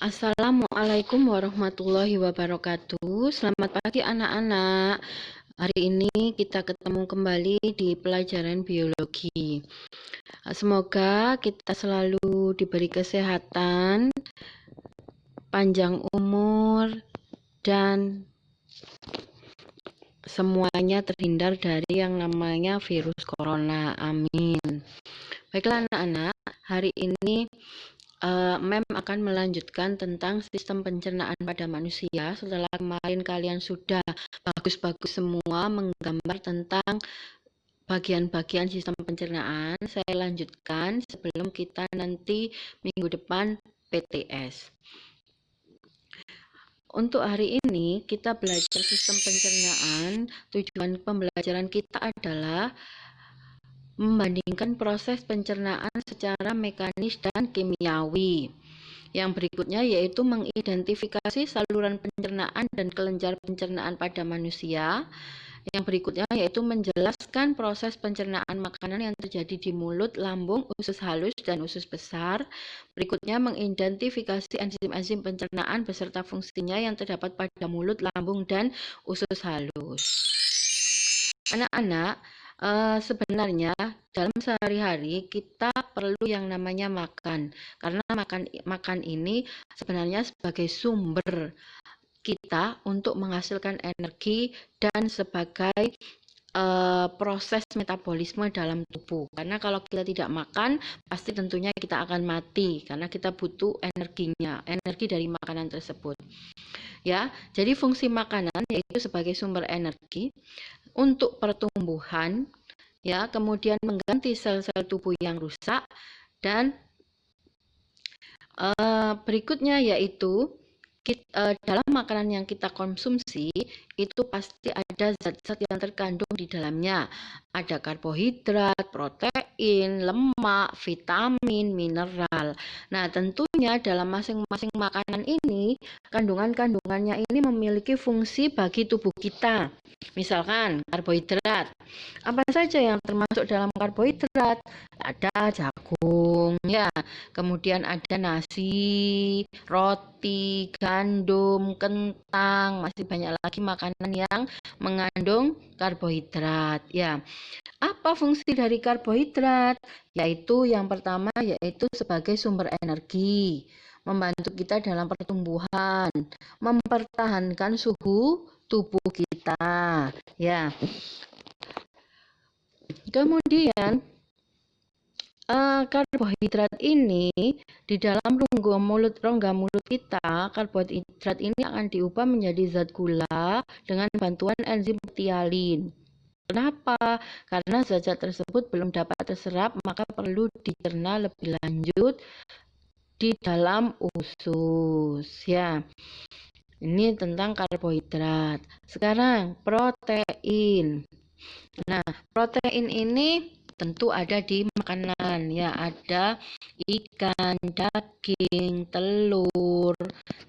Assalamualaikum warahmatullahi wabarakatuh. Selamat pagi anak-anak. Hari ini kita ketemu kembali di pelajaran biologi. Semoga kita selalu diberi kesehatan, panjang umur, dan semuanya terhindar dari yang namanya virus corona. Amin. Baiklah anak-anak, hari ini Mem akan melanjutkan tentang sistem pencernaan pada manusia. Setelah kemarin kalian sudah bagus-bagus semua menggambar tentang bagian-bagian sistem pencernaan, saya lanjutkan sebelum kita nanti minggu depan PTS. Untuk hari ini kita belajar sistem pencernaan. Tujuan pembelajaran kita adalah membandingkan proses pencernaan secara mekanis dan kimiawi. Yang berikutnya yaitu mengidentifikasi saluran pencernaan dan kelenjar pencernaan pada manusia. Yang berikutnya yaitu menjelaskan proses pencernaan makanan yang terjadi di mulut, lambung, usus halus, dan usus besar. Berikutnya mengidentifikasi enzim-enzim pencernaan beserta fungsinya yang terdapat pada mulut, lambung, dan usus halus. Anak-anak, sebenarnya dalam sehari-hari kita perlu yang namanya makan, karena makan ini sebenarnya sebagai sumber kita untuk menghasilkan energi dan sebagai proses metabolisme dalam tubuh. Karena kalau kita tidak makan, pasti tentunya kita akan mati karena kita butuh energinya, energi dari makanan tersebut. Ya, jadi fungsi makanan yaitu sebagai sumber energi untuk pertumbuhan, ya, kemudian mengganti sel-sel tubuh yang rusak, dan berikutnya yaitu dalam makanan yang kita konsumsi itu pasti ada zat-zat yang terkandung di dalamnya. Ada karbohidrat, protein, lemak, vitamin, mineral. Nah, tentunya dalam masing-masing makanan ini kandungan-kandungannya ini memiliki fungsi bagi tubuh kita. Misalkan karbohidrat. Apa saja yang termasuk dalam karbohidrat? Ada jagung, ya. Kemudian ada nasi, roti, gandum, kentang, masih banyak lagi makanan yang mengandung karbohidrat, ya. Apa fungsi dari karbohidrat? Yaitu yang pertama yaitu sebagai sumber energi, membantu kita dalam pertumbuhan, mempertahankan suhu tubuh kita, ya. Kemudian karbohidrat ini di dalam rongga mulut kita, karbohidrat ini akan diubah menjadi zat gula dengan bantuan enzim ptialin. Kenapa? Karena zat-zat tersebut belum dapat terserap, maka perlu dicerna lebih lanjut di dalam usus, ya. Ini tentang karbohidrat. Sekarang protein. Nah, protein ini tentu ada di makanan, ya, ada ikan, daging, telur.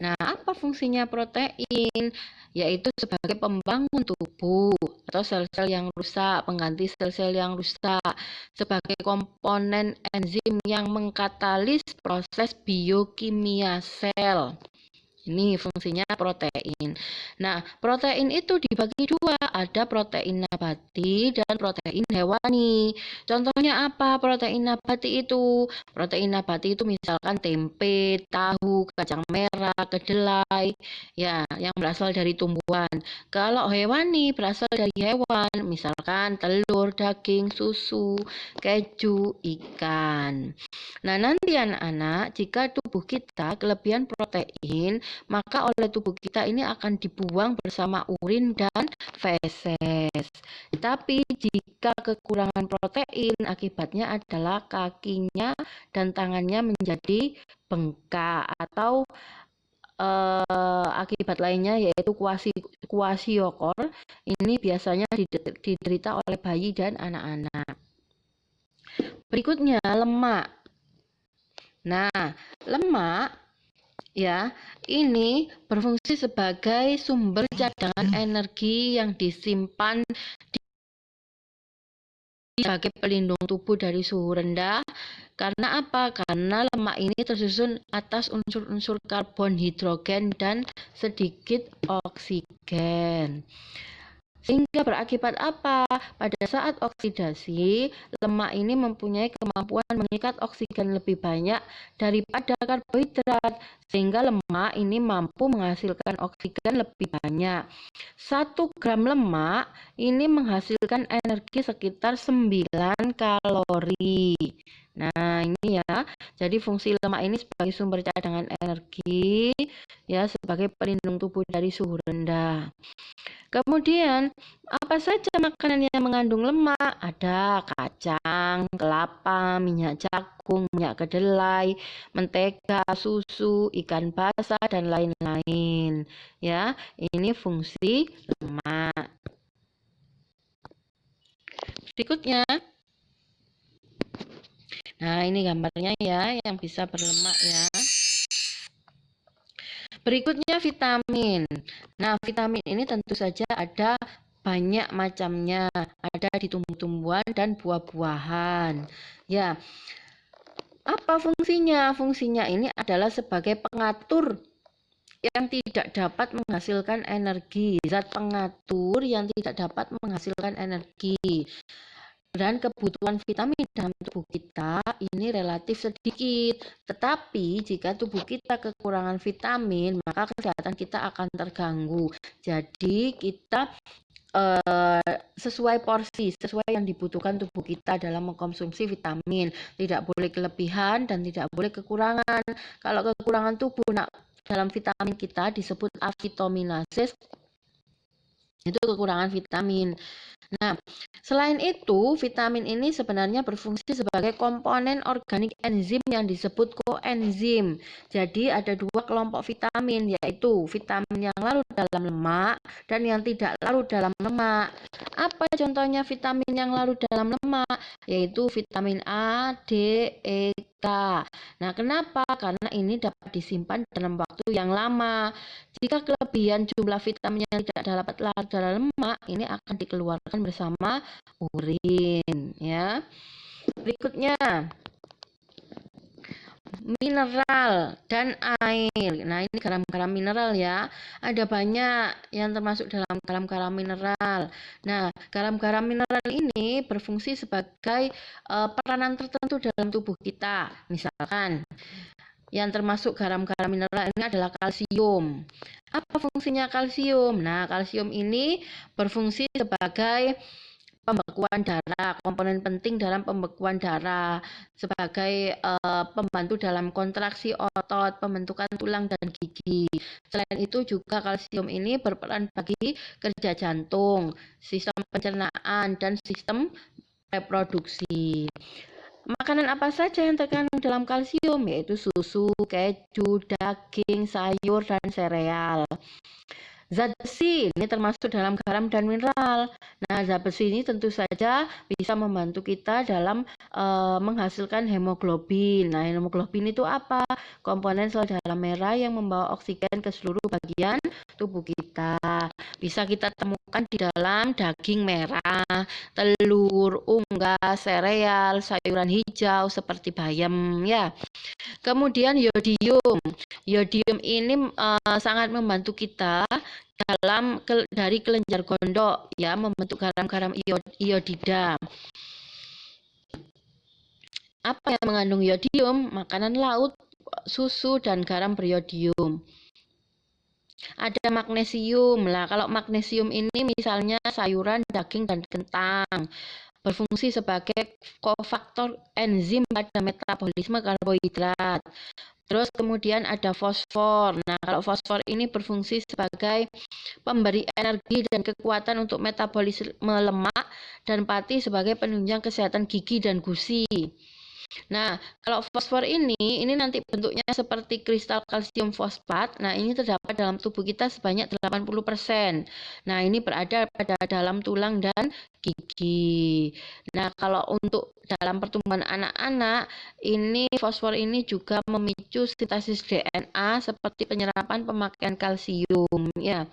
Nah, apa fungsinya protein? Yaitu sebagai pembangun tubuh atau sel-sel yang rusak, pengganti sel-sel yang rusak, sebagai komponen enzim yang mengkatalis proses biokimia sel. Ini fungsinya protein. Nah, protein itu dibagi dua, ada protein nabati dan protein hewani. Contohnya apa protein nabati itu? Protein nabati itu misalkan tempe, tahu, kacang merah, kedelai, ya, yang berasal dari tumbuhan. Kalau hewani berasal dari hewan, misalkan telur, daging, susu, keju, ikan. Nah, nanti anak-anak, jika tubuh kita kelebihan protein, maka oleh tubuh kita ini akan dibuang bersama urin dan feses. Tapi jika kekurangan protein, akibatnya adalah kakinya dan tangannya menjadi bengkak atau akibat lainnya yaitu kwashiorkor. Ini biasanya diderita oleh bayi dan anak-anak. Berikutnya lemak. Nah, lemak, ya, ini berfungsi sebagai sumber cadangan energi yang disimpan sebagai pelindung tubuh dari suhu rendah. Karena apa? Karena lemak ini tersusun atas unsur-unsur karbon, hidrogen, dan sedikit oksigen. Sehingga berakibat apa? Pada saat oksidasi, lemak ini mempunyai kemampuan mengikat oksigen lebih banyak daripada karbohidrat, sehingga lemak ini mampu menghasilkan oksigen lebih banyak. 1 gram lemak ini menghasilkan energi sekitar 9 kalori. Nah, ini ya. Jadi fungsi lemak ini sebagai sumber cadangan energi, ya, sebagai pelindung tubuh dari suhu rendah. Kemudian, apa saja makanan yang mengandung lemak? Ada kacang, kelapa, minyak jagung, minyak kedelai, mentega, susu, ikan basah, dan lain-lain. Ya, ini fungsi lemak. Berikutnya, nah ini gambarnya ya, yang bisa berlemak ya. Berikutnya vitamin. Nah, vitamin ini tentu saja ada banyak macamnya, ada di tumbuh-tumbuhan dan buah-buahan. Ya, apa fungsinya? Fungsinya ini adalah sebagai pengatur yang tidak dapat menghasilkan energi, zat pengatur yang tidak dapat menghasilkan energi. Dan kebutuhan vitamin dalam tubuh kita ini relatif sedikit. Tetapi jika tubuh kita kekurangan vitamin, maka kesehatan kita akan terganggu. Jadi kita sesuai porsi, sesuai yang dibutuhkan tubuh kita dalam mengkonsumsi vitamin. Tidak boleh kelebihan dan tidak boleh kekurangan. Kalau kekurangan tubuh dalam vitamin kita disebut avitaminasis, itu kekurangan vitamin. Nah, selain itu, vitamin ini sebenarnya berfungsi sebagai komponen organik enzim yang disebut koenzim. Jadi ada 2 kelompok vitamin, yaitu vitamin yang larut dalam lemak dan yang tidak larut dalam lemak. Apa contohnya vitamin yang larut dalam lemak? Yaitu vitamin A, D, E, K. Nah, kenapa? Karena ini dapat disimpan dalam waktu yang lama. Jika kelebihan jumlah vitamin yang tidak dapat larut dalam lemak, ini akan dikeluarkan bersama urin, ya. Berikutnya, mineral dan air. Nah, ini garam-garam mineral ya. Ada banyak yang termasuk dalam garam-garam mineral. Nah, garam-garam mineral ini berfungsi sebagai peranan tertentu dalam tubuh kita. Misalkan, yang termasuk garam-garam mineral ini adalah kalsium. Apa fungsinya kalsium? Nah, kalsium ini berfungsi sebagai pembekuan darah, komponen penting dalam pembekuan darah, sebagai pembantu dalam kontraksi otot, pembentukan tulang dan gigi. Selain itu juga kalsium ini berperan bagi kerja jantung, sistem pencernaan, dan sistem reproduksi. Makanan apa saja yang terkandung dalam kalsium? Yaitu susu, keju, daging, sayur, dan sereal. Zat besi ini termasuk dalam garam dan mineral. Nah, zat besi ini tentu saja bisa membantu kita dalam menghasilkan hemoglobin. Nah, hemoglobin itu apa? Komponen sel darah merah yang membawa oksigen ke seluruh bagian tubuh kita. Bisa kita temukan di dalam daging merah, telur, unggas, sereal, sayuran hijau seperti bayam ya. Kemudian yodium. Yodium ini sangat membantu kita dari kelenjar gondok ya, membentuk garam-garam iodida. Apa yang mengandung yodium? Makanan laut, susu, dan garam beriodium. Ada magnesium. Lah, kalau magnesium ini misalnya sayuran, daging, dan kentang. Berfungsi sebagai kofaktor enzim pada metabolisme karbohidrat. Terus kemudian ada fosfor. Nah, kalau fosfor ini berfungsi sebagai pemberi energi dan kekuatan untuk metabolisme lemak, dan pati sebagai penunjang kesehatan gigi dan gusi. Nah, kalau fosfor ini nanti bentuknya seperti kristal kalsium fosfat. Nah, ini terdapat dalam tubuh kita sebanyak 80%. Nah, ini berada pada dalam tulang dan gigi. Nah, kalau untuk dalam pertumbuhan anak-anak, ini fosfor ini juga memicu sintesis DNA seperti penyerapan pemakaian kalsium, ya.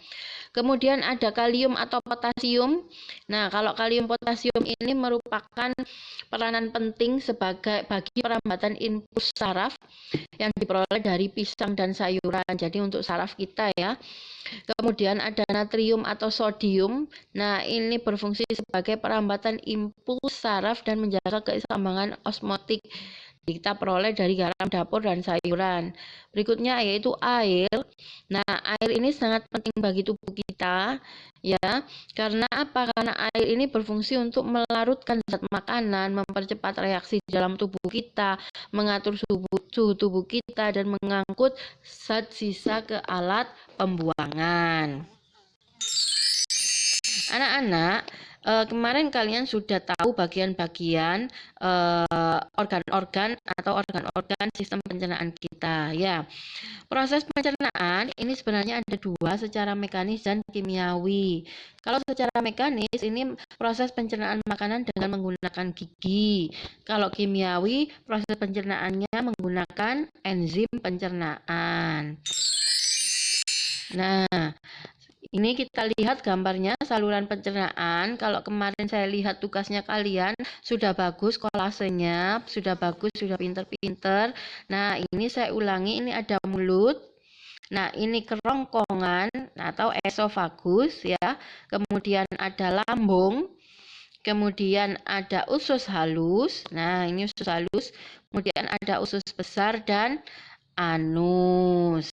Kemudian ada kalium atau potasium. Nah, kalau kalium potasium ini merupakan peranan penting sebagai bagi perambatan impuls saraf yang diperoleh dari pisang dan sayuran. Jadi untuk saraf kita ya. Kemudian ada natrium atau sodium. Nah, ini berfungsi sebagai perambatan impuls saraf dan menjaga keseimbangan osmotik kita peroleh dari garam dapur dan sayuran. Berikutnya yaitu air. Nah, air ini sangat penting bagi tubuh kita, ya. Karena apa? Karena air ini berfungsi untuk melarutkan zat makanan, mempercepat reaksi di dalam tubuh kita, mengatur suhu tubuh kita, dan mengangkut zat sisa ke alat pembuangan. Anak-anak, kemarin kalian sudah tahu bagian-bagian organ-organ atau organ-organ sistem pencernaan kita, ya. Proses pencernaan ini sebenarnya ada dua, secara mekanis dan kimiawi. Kalau secara mekanis ini proses pencernaan makanan dengan menggunakan gigi. Kalau kimiawi proses pencernaannya menggunakan enzim pencernaan. Nah, ini kita lihat gambarnya saluran pencernaan. Kalau kemarin saya lihat tugasnya kalian sudah bagus, kolasenya sudah bagus, sudah pinter-pinter. Nah, ini saya ulangi, ini ada mulut. Nah, ini kerongkongan atau esofagus ya. Kemudian ada lambung. Kemudian ada usus halus. Nah, ini usus halus. Kemudian ada usus besar dan anus.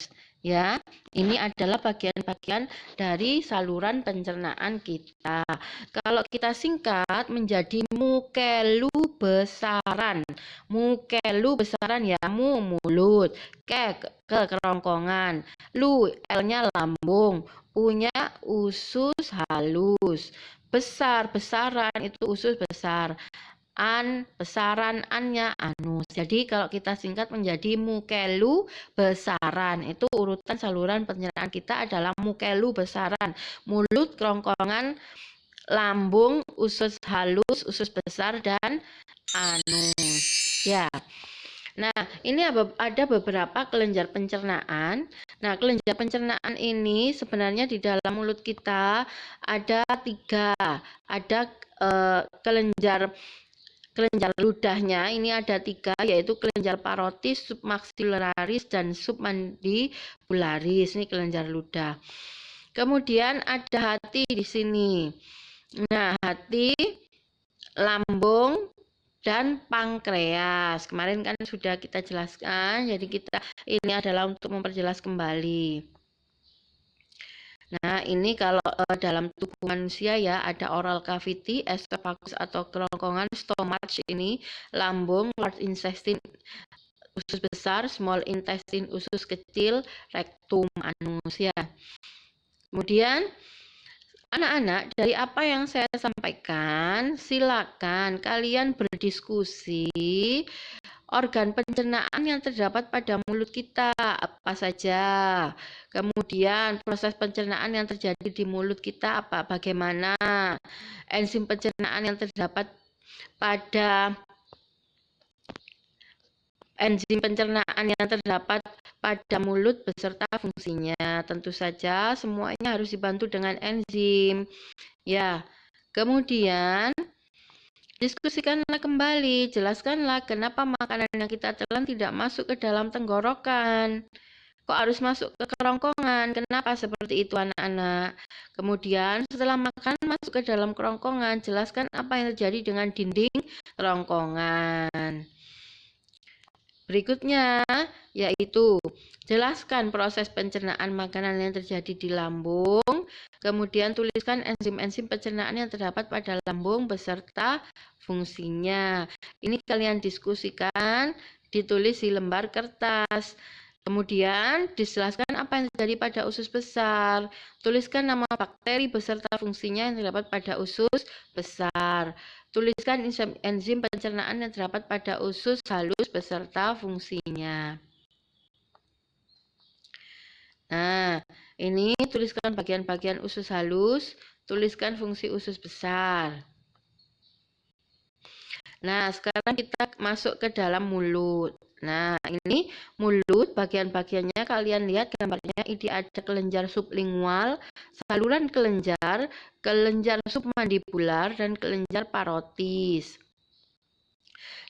Ya, ini adalah bagian-bagian dari saluran pencernaan kita. Kalau kita singkat menjadi mukelu besaran. Mukelu besaran ya, mulut, ke kerongkongan, L-nya lambung, U-nya usus halus. Besaran itu usus besar. Besaran, annya anus. Jadi kalau kita singkat menjadi mukelu besaran, itu urutan saluran pencernaan kita adalah mukelu besaran, mulut, kerongkongan, lambung, usus halus, usus besar, dan anus. Ya. Nah, ini ada beberapa kelenjar pencernaan. Nah, kelenjar pencernaan ini sebenarnya di dalam mulut kita ada 3. Ada kelenjar ludahnya ini ada 3, yaitu kelenjar parotis, submaxillararis, dan submandibularis. Ini kelenjar ludah. Kemudian ada hati di sini. Nah, hati, lambung, dan pankreas. Kemarin kan sudah kita jelaskan, jadi ini adalah untuk memperjelas kembali. Nah, ini kalau dalam tubuh manusia ya, ada oral cavity, esophagus atau kerongkongan, stomach ini, lambung, large intestine, usus besar, small intestine, usus kecil, rectum, anus ya. Kemudian, anak-anak, dari apa yang saya sampaikan, silakan kalian berdiskusi. Organ pencernaan yang terdapat pada mulut kita apa saja. Kemudian proses pencernaan yang terjadi di mulut kita bagaimana. Enzim pencernaan yang terdapat pada mulut beserta fungsinya. Tentu saja semuanya harus dibantu dengan enzim. Ya. Kemudian diskusikanlah kembali, jelaskanlah kenapa makanan yang kita telan tidak masuk ke dalam tenggorokan. Kok harus masuk ke kerongkongan? Kenapa seperti itu anak-anak? Kemudian setelah makan masuk ke dalam kerongkongan, jelaskan apa yang terjadi dengan dinding kerongkongan. Berikutnya yaitu jelaskan proses pencernaan makanan yang terjadi di lambung. Kemudian tuliskan enzim-enzim pencernaan yang terdapat pada lambung beserta fungsinya. Ini kalian diskusikan, ditulis di lembar kertas. Kemudian dijelaskan apa yang terjadi pada usus besar. Tuliskan nama bakteri beserta fungsinya yang terdapat pada usus besar. Tuliskan enzim pencernaan yang terdapat pada usus halus beserta fungsinya. Nah, ini tuliskan bagian-bagian usus halus, tuliskan fungsi usus besar. Nah, sekarang kita masuk ke dalam mulut. Nah, ini mulut, bagian-bagiannya kalian lihat gambarnya, ini ada kelenjar sublingual, saluran kelenjar, kelenjar submandibular, dan kelenjar parotis.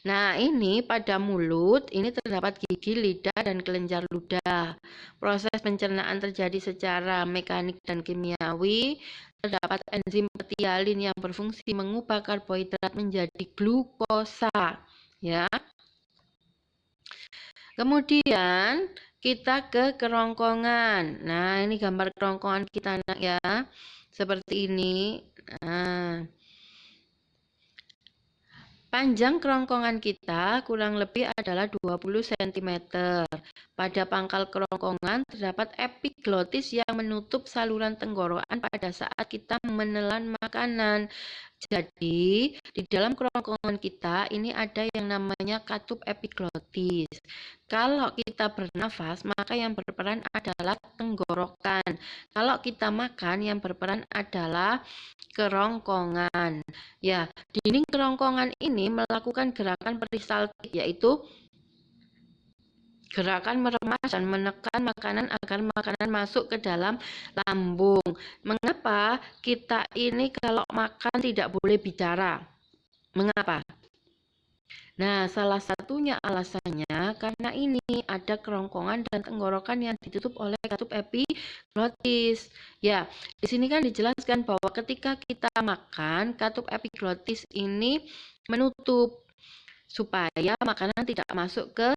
Nah, ini pada mulut, ini terdapat gigi, lidah, dan kelenjar ludah. Proses pencernaan terjadi secara mekanik dan kimiawi. Terdapat enzim petialin yang berfungsi mengubah karbohidrat menjadi glukosa. Ya. Kemudian kita ke kerongkongan. Nah, ini gambar kerongkongan kita nak ya. Seperti ini. Nah, panjang kerongkongan kita kurang lebih adalah 20 cm. Pada pangkal kerongkongan terdapat epiglotis yang menutup saluran tenggorokan pada saat kita menelan makanan. Jadi, di dalam kerongkongan kita ini ada yang namanya katup epiglotis. Kalau kita bernafas, maka yang berperan adalah tenggorokan. Kalau kita makan, yang berperan adalah kerongkongan. Ya, dinding kerongkongan ini melakukan gerakan peristaltik, yaitu gerakan meremas dan menekan makanan agar makanan masuk ke dalam lambung. Mengapa kita ini kalau makan tidak boleh bicara? Mengapa? Nah, salah satunya alasannya karena ini ada kerongkongan dan tenggorokan yang ditutup oleh katup epiglotis. Ya, di sini kan dijelaskan bahwa ketika kita makan, katup epiglotis ini menutup supaya makanan tidak masuk ke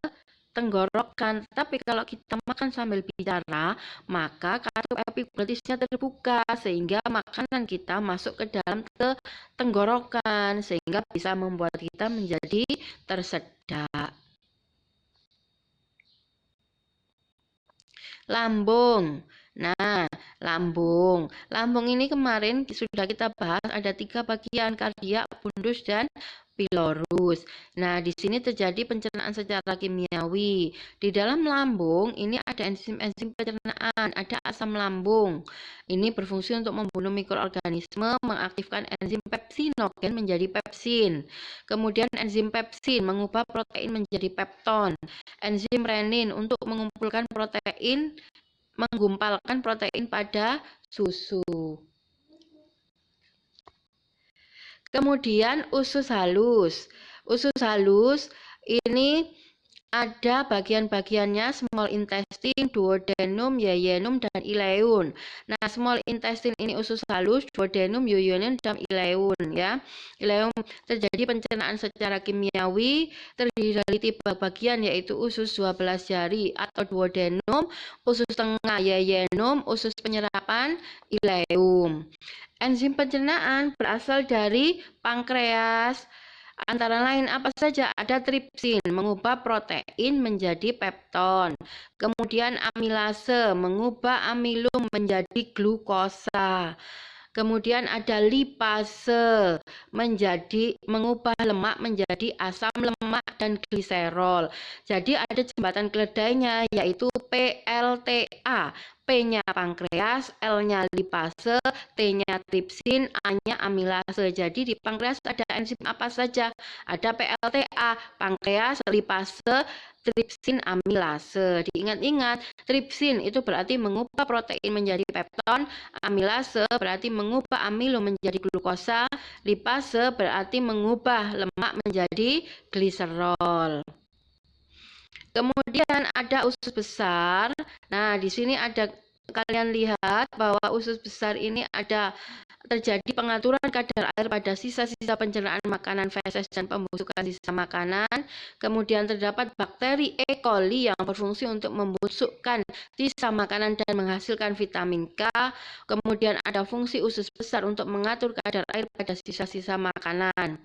tenggorokan. Tapi kalau kita makan sambil bicara, maka katup epiglotisnya terbuka sehingga makanan kita masuk ke dalam tenggorokan sehingga bisa membuat kita menjadi tersedak. Lambung. Nah, lambung. Lambung ini kemarin sudah kita bahas ada 3 bagian, kardiak, pundus, dan pilorus. Nah, di sini terjadi pencernaan secara kimiawi. Di dalam lambung ini ada enzim-enzim pencernaan, ada asam lambung. Ini berfungsi untuk membunuh mikroorganisme, mengaktifkan enzim pepsinogen menjadi pepsin. Kemudian enzim pepsin mengubah protein menjadi pepton. Enzim renin untuk mengumpulkan protein, menggumpalkan protein pada susu. Kemudian usus halus. Usus halus ini ada bagian-bagiannya, small intestine, duodenum, yeyunum, dan ileum. Nah, small intestine ini usus halus, duodenum, yeyunum, dan ileum ya. Ileum terjadi pencernaan secara kimiawi, terdiri dari 3 bagian yaitu usus 12 jari atau duodenum, usus tengah yeyunum, usus penyerapan ileum. Enzim pencernaan berasal dari pankreas. Antara lain apa saja? Ada tripsin, mengubah protein menjadi pepton. Kemudian amilase, mengubah amilum menjadi glukosa. Kemudian ada lipase, mengubah lemak menjadi asam lemak dan gliserol. Jadi ada jembatan keledainya yaitu PLTA. P-nya pankreas, L-nya lipase, T-nya tripsin, A-nya amilase. Jadi di pankreas ada enzim apa saja? Ada PLTA, pankreas, lipase, tripsin, amilase. Diingat-ingat, tripsin itu berarti mengubah protein menjadi pepton, amilase berarti mengubah amilum menjadi glukosa, lipase berarti mengubah lemak menjadi gliserol. Kemudian ada usus besar. Nah, di sini ada kalian lihat bahwa usus besar ini ada terjadi pengaturan kadar air pada sisa-sisa pencernaan makanan feses dan pembusukan sisa makanan. Kemudian terdapat bakteri E. coli yang berfungsi untuk membusukkan sisa makanan dan menghasilkan vitamin K. Kemudian ada fungsi usus besar untuk mengatur kadar air pada sisa-sisa makanan.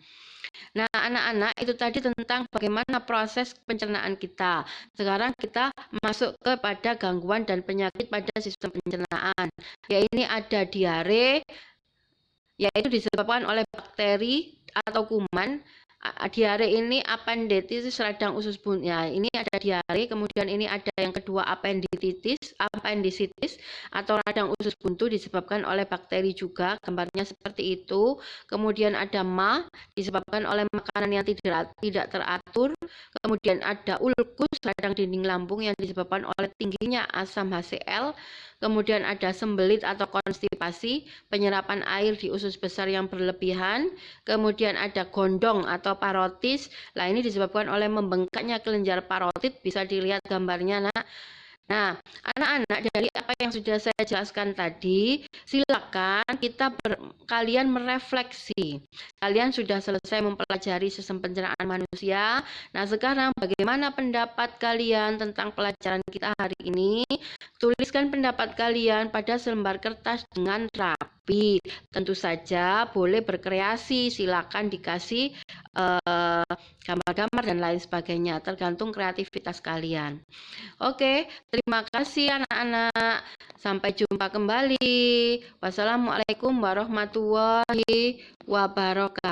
Nah, anak-anak, itu tadi tentang bagaimana proses pencernaan kita. Sekarang kita masuk kepada gangguan dan penyakit pada sistem pencernaan. Ya, ini ada diare, yaitu disebabkan oleh bakteri atau kuman. Diare ini appendicitis radang usus buntu. Ya, ini ada diare, kemudian ini ada yang kedua appendicitis atau radang usus buntu disebabkan oleh bakteri juga, gambarnya seperti itu. Kemudian ada MA disebabkan oleh makanan yang tidak teratur. Kemudian ada ulkus radang dinding lambung yang disebabkan oleh tingginya asam HCl. Kemudian ada sembelit atau konstipasi, penyerapan air di usus besar yang berlebihan. Kemudian ada gondong atau parotis. Nah, ini disebabkan oleh membengkaknya kelenjar parotit, bisa dilihat gambarnya, Nak. Nah, anak-anak, dari apa yang sudah saya jelaskan tadi, silakan kalian merefleksi. Kalian sudah selesai mempelajari sistem pencernaan manusia. Nah, sekarang bagaimana pendapat kalian tentang pelajaran kita hari ini? Tuliskan pendapat kalian pada selembar kertas dengan rapi. Tentu saja boleh berkreasi, silakan dikasih gambar-gambar dan lain sebagainya, tergantung kreativitas kalian. Oke, terima kasih anak-anak. Sampai jumpa kembali. Wassalamualaikum warahmatullahi wabarakatuh.